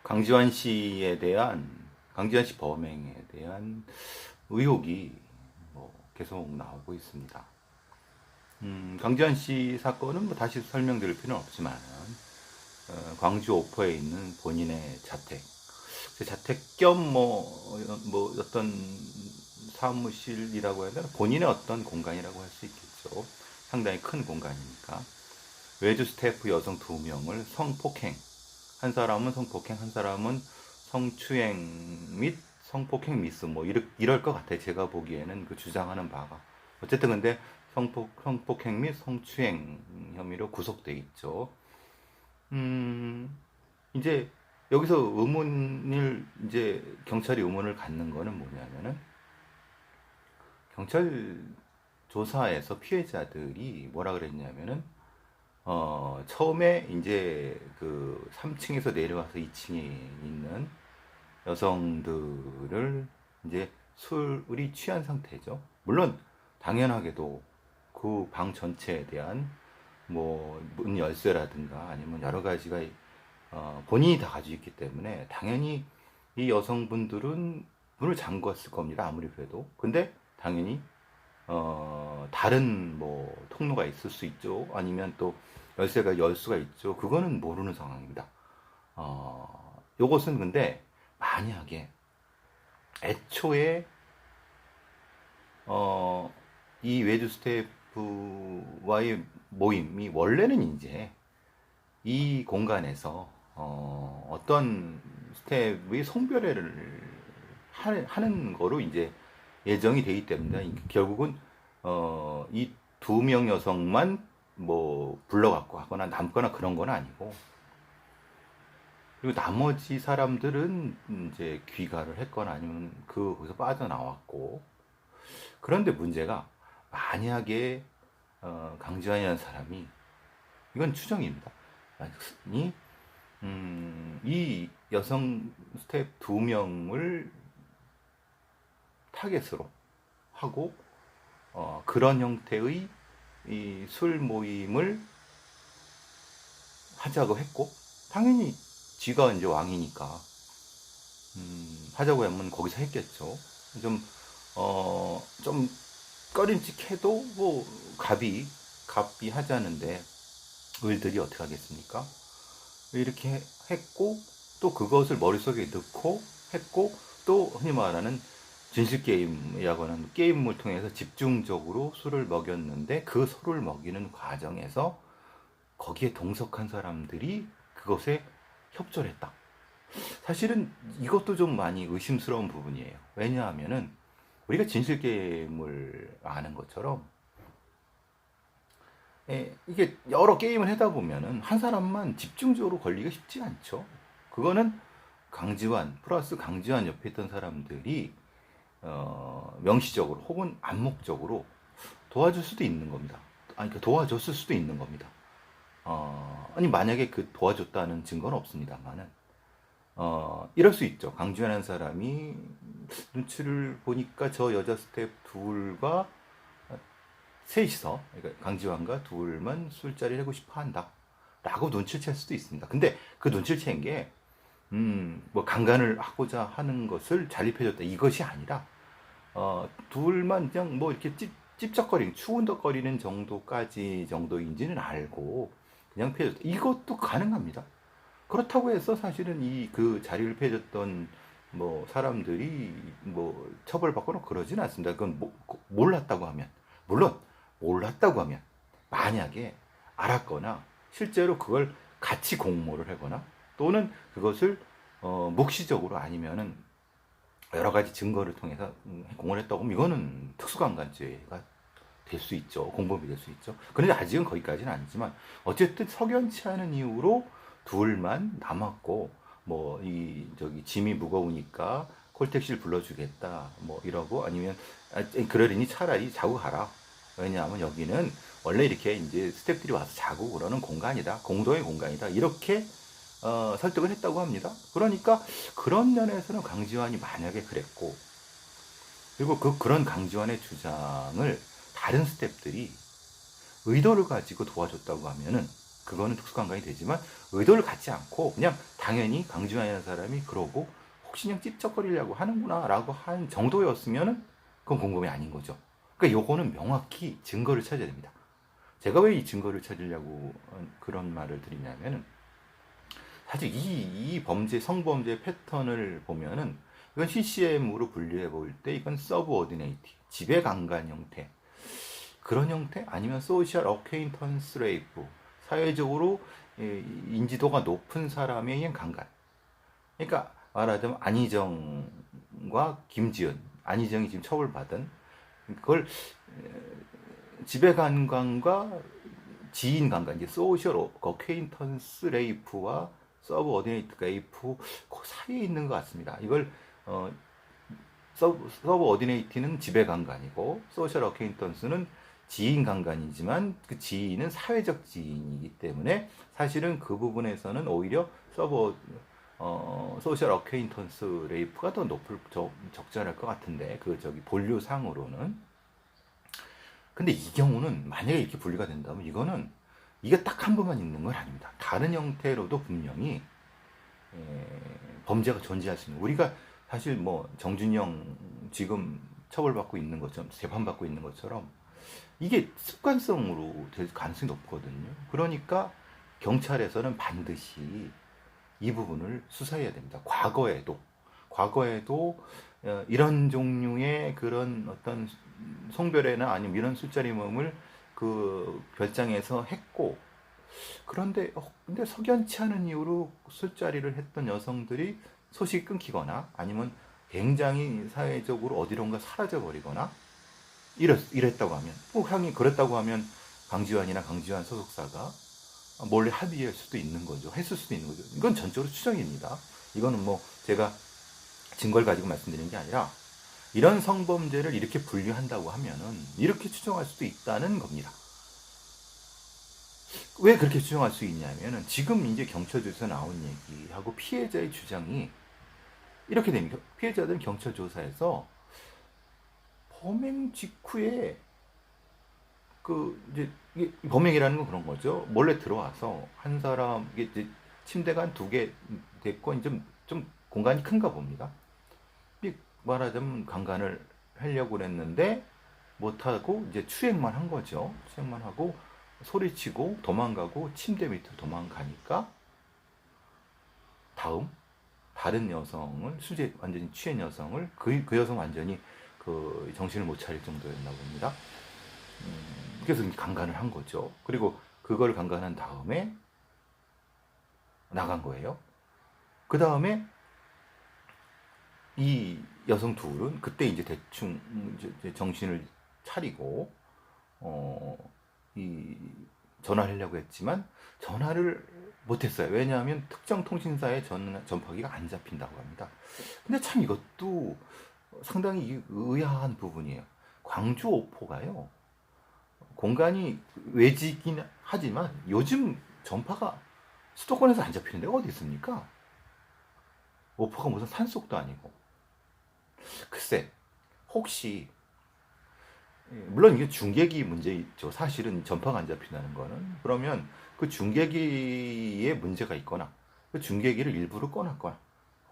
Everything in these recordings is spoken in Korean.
강지환 씨에 대한 강지환 씨 범행에 대한 의혹이 계속 나오고 있습니다. 강지환 씨 사건은 다시 설명드릴 필요는 없지만 광주 오포에 있는 본인의 자택, 그 자택 겸 어떤 사무실이라고 해야 되나 본인의 어떤 공간이라고 할 수 있겠죠. 상당히 큰 공간이니까 외주 스태프 여성 2명을 성폭행, 한 사람은 성폭행, 한 사람은 성추행 및 성폭행 미수 이럴 것 같아요. 제가 보기에는 그 주장하는 바가. 어쨌든 근데 성폭행 및 성추행 혐의로 구속돼 있죠. 이제 여기서 이제 경찰이 의문을 갖는 거는 뭐냐면은 경찰 조사에서 피해자들이 뭐라 그랬냐면은 처음에 이제 그 3층에서 내려와서 2층에 있는 여성들을 이제 술이 취한 상태죠. 물론 당연하게도 그 방 전체에 대한 문 열쇠라든가 아니면 여러 가지가 본인이 다 가지고 있기 때문에 당연히 이 여성분들은 문을 잠궜을 겁니다. 아무리 그래도. 근데 당연히 다른 통로가 있을 수 있죠. 아니면 또 열쇠가 열 수가 있죠. 그거는 모르는 상황입니다. 요것은 근데 만약에 애초에 이 외주 스태프와의 모임이 원래는 이제 이 공간에서 어떤 스태프의 성별회를 하는 거로 이제 예정이 되기 때문에 결국은 이 2명 여성만 불러갖고 하거나 남거나 그런 건 아니고, 그리고 나머지 사람들은 이제 귀가를 했거나 아니면 거기서 빠져나왔고. 그런데 문제가 만약에 강지환이라는 사람이, 이건 추정입니다. 이 여성 스텝 2명을 타겟으로 하고 그런 형태의 이 술 모임을 하자고 했고, 당연히 쥐가 이제 왕이니까 하자고 하면 거기서 했겠죠. 좀 꺼림칙해도 갑이 하자는데 을들이 어떻게 하겠습니까? 이렇게 했고, 또 그것을 머릿속에 넣고 했고, 또 흔히 말하는 진실게임이라고 하는 게임을 통해서 집중적으로 술을 먹였는데, 그 술을 먹이는 과정에서 거기에 동석한 사람들이 그것에 협조를 했다. 사실은 이것도 좀 많이 의심스러운 부분이에요. 왜냐하면은 우리가 진실게임을 아는 것처럼 이게 여러 게임을 하다 보면은 한 사람만 집중적으로 걸리기가 쉽지 않죠. 그거는 강지환 플러스 강지환 옆에 있던 사람들이 명시적으로 혹은 암묵적으로 도와줄 수도 있는 겁니다. 도와줬을 수도 있는 겁니다. 아니 만약에 그 도와줬다는 증거는 없습니다만은 이럴 수 있죠. 강지환이라는 사람이 눈치를 보니까 저 여자 스텝 둘과 셋이서, 그러니까 강지환과 둘만 술자리를 하고 싶어 한다 라고 눈치를 챌 수도 있습니다. 근데 그 눈치를 챈 게 강간을 하고자 하는 것을 잔립해줬다 이것이 아니라 둘만 그냥 이렇게 찝쩍거리는 추운덕거리는 정도인지는 알고 그냥 패줬다, 이것도 가능합니다. 그렇다고 해서 사실은 그 자리를 패줬던 사람들이 처벌받거나 그러진 않습니다. 그건 몰랐다고 하면, 물론 몰랐다고 하면, 만약에 알았거나 실제로 그걸 같이 공모를 하거나 또는 그것을 묵시적으로 아니면은 여러 가지 증거를 통해서 공모를 했다고 하면 이거는 특수강간죄가 될 수 있죠. 공범이 될 수 있죠. 그런데 아직은 거기까지는 아니지만 어쨌든 석연치 않은 이유로 둘만 남았고 짐이 무거우니까 콜택시를 불러주겠다 이러고, 아니면 그러려니 차라리 자고 가라. 왜냐하면 여기는 원래 이렇게 이제 스태프들이 와서 자고 그러는 공간이다, 공동의 공간이다, 이렇게 설득을 했다고 합니다. 그러니까 그런 면에서는 강지환이 만약에 그랬고, 그리고 그런 강지환의 주장을 다른 스태프들이 의도를 가지고 도와줬다고 하면은 그거는 특수강간이 되지만 의도를 갖지 않고 그냥 당연히 강지환이라는 사람이 그러고 혹시 그냥 찝쩍거리려고 하는구나 라고 한 정도였으면 그건 공범이 아닌 거죠. 그러니까 요거는 명확히 증거를 찾아야 됩니다. 제가 왜 이 증거를 찾으려고 그런 말을 드리냐면은 사실 이 범죄, 성범죄 패턴을 보면은 이건 CCM으로 분류해 볼 때 이건 서브오디네이티, 지배강간 형태, 그런 형태 아니면 소셜 어퀘인턴스 레이프, 사회적으로 인지도가 높은 사람에 의한 강간. 그러니까 말하자면 안희정과 김지은, 안희정이 지금 처벌받은 그걸 지배강간과 지인강간, 이제 소셜 어퀘인턴스 레이프와 서브오디네이트 레이프 그 사이에 있는 것 같습니다. 이걸 서브오디네이트는 지배강간이고 소셜 어퀘인턴스는 지인강간이지만 그 지인은 사회적 지인이기 때문에 사실은 그 부분에서는 오히려 소셜 어퀘인턴스 레이프가 더 적절할 것 같은데 그 본류상으로는. 근데 이 경우는 만약에 이렇게 분류가 된다면 이거는 이게 딱 한 번만 있는 건 아닙니다. 다른 형태로도 분명히 범죄가 존재할 수 있는, 우리가 사실 뭐 정준영 지금 처벌받고 있는 것처럼 재판받고 있는 것처럼 이게 습관성으로 될 가능성이 높거든요. 그러니까 경찰에서는 반드시 이 부분을 수사해야 됩니다. 과거에도 이런 종류의 그런 어떤 성별애나 아니면 이런 술자리 모험을 그 별장에서 했고, 그런데 근데 석연치 않은 이유로 술자리를 했던 여성들이 소식이 끊기거나 아니면 굉장히 사회적으로 어디론가 사라져 버리거나 이랬다고 하면, 형이 그랬다고 하면 강지환이나 강지환 소속사가 몰래 합의할 수도 있는 거죠. 했을 수도 있는 거죠. 이건 전적으로 추정입니다. 이거는 뭐 제가 증거를 가지고 말씀드리는 게 아니라 이런 성범죄를 이렇게 분류한다고 하면은 이렇게 추정할 수도 있다는 겁니다. 왜 그렇게 추정할 수 있냐면은 지금 이제 경찰 조사에서 나온 얘기하고 피해자의 주장이 이렇게 됩니다. 피해자들은 경찰 조사에서 범행 직후에 이제 범행이라는 건 그런 거죠. 몰래 들어와서 한 사람, 이제 침대가 한 2개 됐고 이제 좀 공간이 큰가 봅니다. 말하자면 강간을 하려고 그랬는데 못하고 이제 추행만 한 거죠. 추행만 하고 소리치고 도망가고 침대 밑으로 도망가니까 다른 여성을, 완전히 취한 여성을, 그 여성 완전히 그 정신을 못 차릴 정도였나 봅니다. 그래서 강간을 한 거죠. 그리고 그걸 강간한 다음에 나간 거예요. 그 다음에 이 여성 둘은 그때 이제 대충 이제 정신을 차리고 전화를 하려고 했지만 전화를 못했어요. 왜냐하면 특정 통신사의 전파기가 안 잡힌다고 합니다. 근데 참 이것도 상당히 의아한 부분이에요. 광주 오포가요, 공간이 외지긴 하지만 요즘 전파가 수도권에서 안 잡히는 데가 어디 있습니까? 오포가 무슨 산속도 아니고. 글쎄, 혹시 물론 이게 중계기 문제죠. 사실은 전파가 안 잡힌다는 거는. 그러면 그 중계기에 문제가 있거나 그 중계기를 일부러 꺼놨거나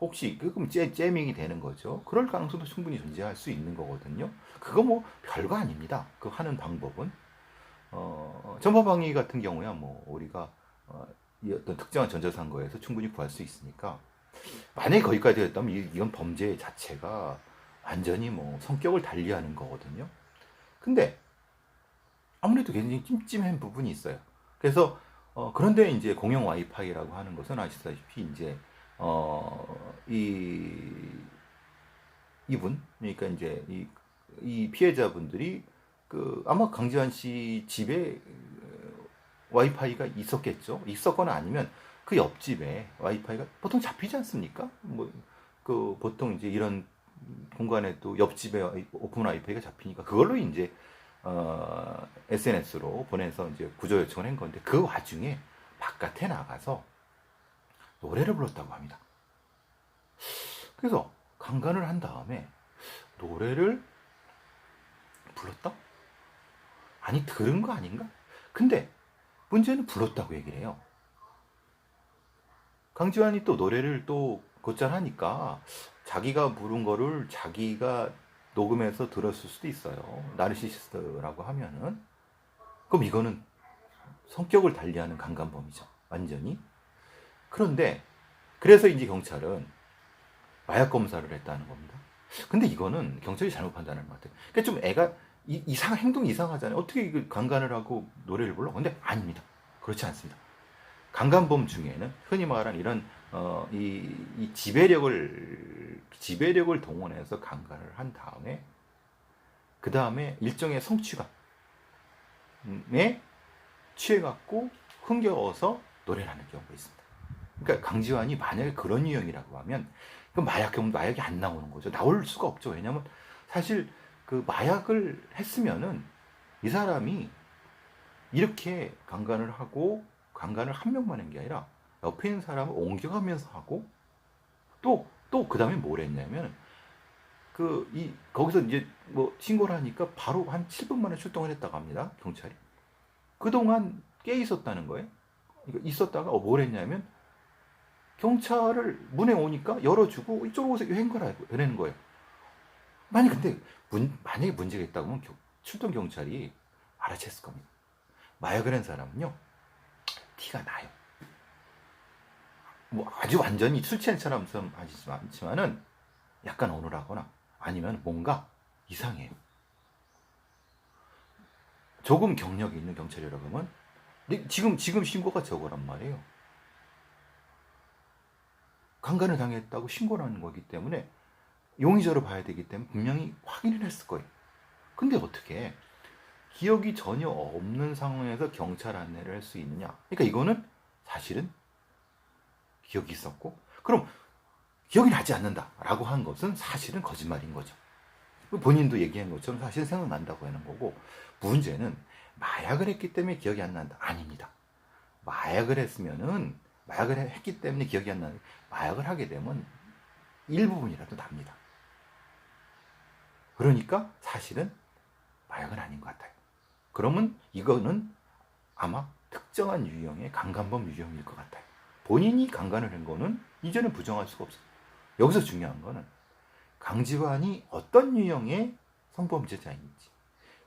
혹시 그럼 째밍이 되는 거죠. 그럴 가능성도 충분히 존재할 수 있는 거거든요. 그거 뭐 별거 아닙니다. 그 하는 방법은 전파방위 같은 경우야 뭐 우리가 이 어떤 특정한 전자상거에서 충분히 구할 수 있으니까, 만약에 거기까지 됐다면 이건 범죄 자체가 완전히 뭐 성격을 달리하는 거거든요. 근데 아무래도 굉장히 찜찜한 부분이 있어요. 그래서 그런데 이제 공용 와이파이라고 하는 것은 아시다시피 이제 이분, 그러니까 이제 이 피해자분들이 아마 강지환 씨 집에 와이파이가 있었겠죠. 있었거나 아니면 그 옆집에 와이파이가 보통 잡히지 않습니까? 보통 이제 이런 공간에도 옆집에 오픈 와이파이가 잡히니까 그걸로 이제 SNS로 보내서 이제 구조 요청을 한 건데, 그 와중에 바깥에 나가서 노래를 불렀다고 합니다. 그래서 강간을 한 다음에 노래를 불렀다? 아니, 들은 거 아닌가? 근데 문제는 불렀다고 얘기를 해요. 강지환이 또 노래를 또 곧잘 하니까 자기가 부른 거를 자기가 녹음해서 들었을 수도 있어요. 나르시시스트라고 하면은. 그럼 이거는 성격을 달리하는 강간범이죠. 완전히. 그런데 그래서 이제 경찰은 마약 검사를 했다는 겁니다. 근데 이거는 경찰이 잘못 판단하는 것 같아요. 그러니까 좀 애가 행동이 이상하잖아요. 어떻게 이걸 강간을 하고 노래를 불러? 근데 아닙니다. 그렇지 않습니다. 강간범 중에는 흔히 말하는 이런 이 지배력을 동원해서 강간을 한 다음에 그 다음에 일정의 성취감에 취해갖고 흥겨워서 노래를 하는 경우가 있습니다. 그러니까 강지환이 만약에 그런 유형이라고 하면 그 마약이 안 나오는 거죠. 나올 수가 없죠. 왜냐하면 사실 그 마약을 했으면은 이 사람이 이렇게 강간을 하고 강간을 한 명만 한 게 아니라 옆에 있는 사람을 옮겨가면서 하고 또 그 다음에 뭘 했냐면 거기서 이제 뭐 신고를 하니까 바로 한 7분 만에 출동을 했다고 합니다. 경찰이. 그동안 깨 있었다는 거예요. 있었다가 뭘 했냐면 경찰을 문에 오니까 열어주고 이쪽으로 오세요. 이러는 거예요. 만약에 문제가 있다고 하면 출동 경찰이 알아챘을 겁니다. 마약을 한 사람은요, 티가 나요. 뭐 아주 완전히 술 취한 사람은 하지 않지만은 약간 어눌하거나 아니면 뭔가 이상해요. 조금 경력이 있는 경찰이라고 하면 지금 신고가 저거란 말이에요. 강간을 당했다고 신고를 하는 거기 때문에 용의자로 봐야 되기 때문에 분명히 확인을 했을 거예요. 근데 어떻게 기억이 전혀 없는 상황에서 경찰 안내를 할 수 있냐? 그러니까 이거는 사실은 기억이 있었고, 그럼 기억이 나지 않는다라고 한 것은 사실은 거짓말인 거죠. 본인도 얘기한 것처럼 사실 생각난다고 하는 거고, 문제는 마약을 했기 때문에 기억이 안 난다. 아닙니다. 마약을 했기 때문에 기억이 안 나는, 마약을 하게 되면 일부분이라도 납니다. 그러니까 사실은 마약은 아닌 것 같아요. 그러면 이거는 아마 특정한 유형의 강간범 유형일 것 같아요. 본인이 강간을 한 거는 이제는 부정할 수가 없어요. 여기서 중요한 거는 강지환이 어떤 유형의 성범죄자인지,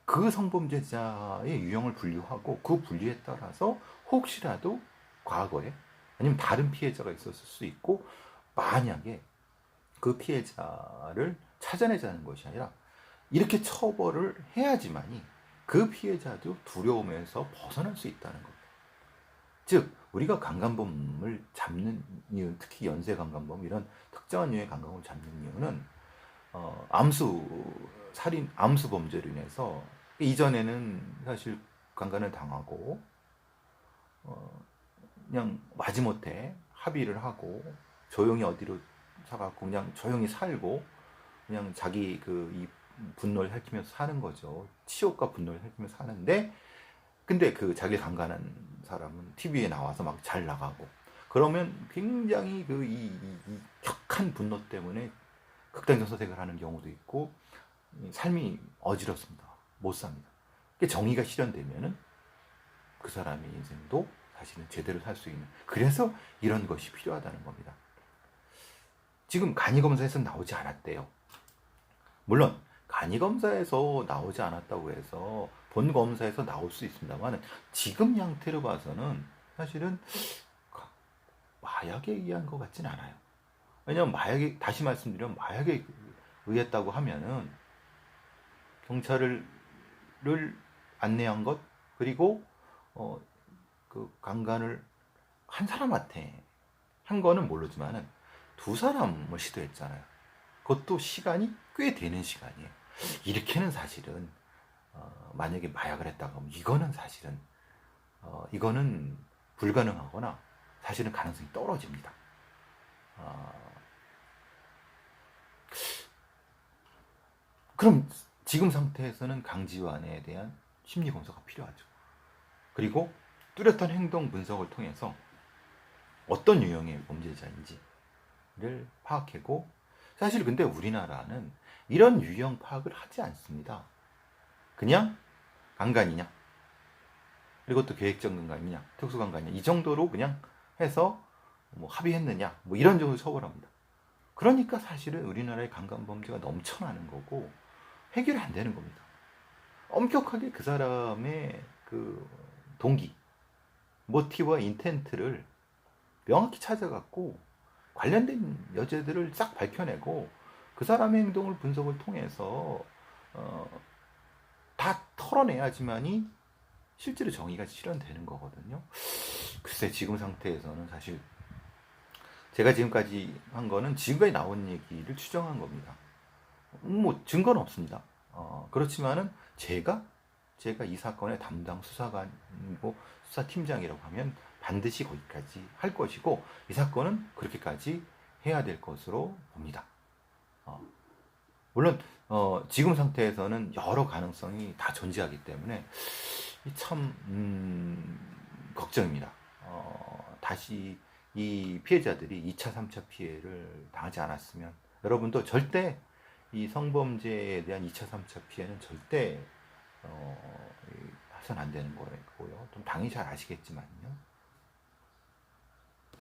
그 성범죄자의 유형을 분류하고 그 분류에 따라서 혹시라도 과거에 아니면 다른 피해자가 있었을 수 있고, 만약에 그 피해자를 찾아내자는 것이 아니라 이렇게 처벌을 해야지만이 그 피해자도 두려움에서 벗어날 수 있다는 겁니다. 즉 우리가 강간범을 잡는 이유, 특히 연쇄 강간범 이런 특정한 유형의 강간범을 잡는 이유는 암수 범죄로 인해서 이전에는 사실 강간을 당하고 그냥 마지못해 합의를 하고 조용히 어디로 사갖고 그냥 조용히 살고 그냥 자기 이 분노를 핥으면서 사는 거죠. 치욕과 분노를 핥으면서 사는데, 근데 그 자기 강간한 사람은 TV에 나와서 막 잘 나가고 그러면 굉장히 이 격한 분노 때문에 극단적 선택을 하는 경우도 있고 삶이 어지럽습니다. 못 삽니다. 정의가 실현되면은 그 사람의 인생도 사실은 제대로 살 수 있는, 그래서 이런 것이 필요하다는 겁니다. 지금 간이검사에서 나오지 않았대요. 물론 간이검사에서 나오지 않았다고 해서 본검사에서 나올 수 있습니다만 지금 양태로 봐서는 사실은 마약에 의한 것 같진 않아요. 왜냐하면 다시 말씀드리면 마약에 의했다고 하면은 경찰을 안내한 것, 그리고 그 강간을 한 사람한테 한 거는 모르지만은 두 사람을 시도했잖아요. 그것도 시간이 꽤 되는 시간이에요. 이렇게는 사실은 만약에 마약을 했다고 하면 이거는 사실은 이거는 불가능하거나 사실은 가능성이 떨어집니다. 그럼 지금 상태에서는 강지환에 대한 심리 검사가 필요하죠. 그리고 뚜렷한 행동 분석을 통해서 어떤 유형의 범죄자인지를 파악하고, 사실 근데 우리나라는 이런 유형 파악을 하지 않습니다. 그냥 강간이냐, 이것도 계획적 간감이냐, 특수간감이냐 이 정도로 그냥 해서 뭐 합의했느냐, 뭐 이런 정도 처벌합니다. 그러니까 사실은 우리나라의 강간범죄가 넘쳐나는 거고 해결이 안 되는 겁니다. 엄격하게 그 사람의 그 동기, 모티브와 인텐트를 명확히 찾아갖고 관련된 여죄들을 싹 밝혀내고 그 사람의 행동을 분석을 통해서 다 털어내야지만이 실제로 정의가 실현되는 거거든요. 글쎄 지금 상태에서는 사실 제가 지금까지 한 거는 지금까지 나온 얘기를 추정한 겁니다. 뭐 증거는 없습니다. 그렇지만은 제가 이 사건의 담당 수사관이고 수사팀장이라고 하면 반드시 거기까지 할 것이고 이 사건은 그렇게까지 해야 될 것으로 봅니다. 물론 지금 상태에서는 여러 가능성이 다 존재하기 때문에 참 걱정입니다. 다시 이 피해자들이 2차, 3차 피해를 당하지 않았으면 여러분도 절대 이 성범죄에 대한 2차, 3차 피해는 절대 해서는 안 되는 거고요. 좀 당연히 잘 아시겠지만요.